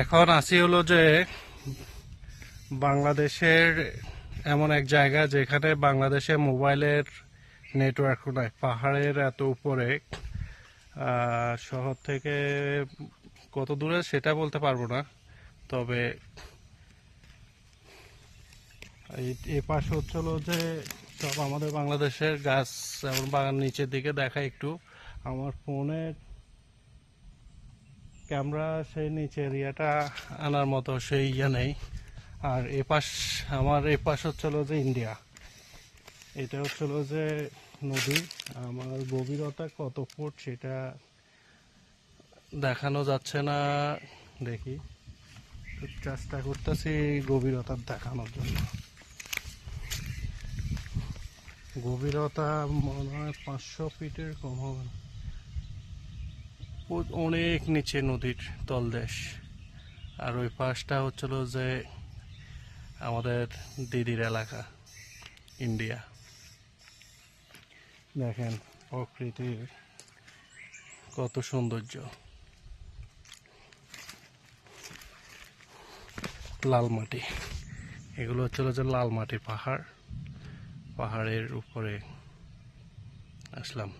এখন আসি হলো যে বাংলাদেশের এমন এক জায়গা যেখানে বাংলাদেশে মোবাইলের নেটওয়ার্ক নাই, পাহাড়ের এত উপরে। শহর থেকে কত দূরে সেটা বলতে পারবো না, তবে এই পাশে হচ্ছিল যে সব আমাদের বাংলাদেশের গাছ এবং বাগান নিচের দিকে দেখা একটু। আমার ফোনের ক্যামেরা সেই নিচে এরিয়াটা আনার মতো সেই ইয়ে নেই। আর আমার এ পাশ হচ্ছিল যে ইন্ডিয়া, এটা হচ্ছিল যে নদী। আমার গভীরতা কত ফুট সেটা দেখানো যাচ্ছে না, দেখি চেষ্টা করতেছি গভীরতা দেখানোর জন্য। গভীরতা মনে হয় 500 ফিটের কম হবে না, অনেক নিচে নদীর তলদেশ। আর ওই পাশটা হচ্ছিল যে আমাদের দিদির এলাকা, ইন্ডিয়া। দেখেন প্রকৃতির কত সৌন্দর্য। লাল মাটি, এগুলো হচ্ছিল যে লাল মাটির পাহাড়, পাহাড়ের উপরে আসলাম।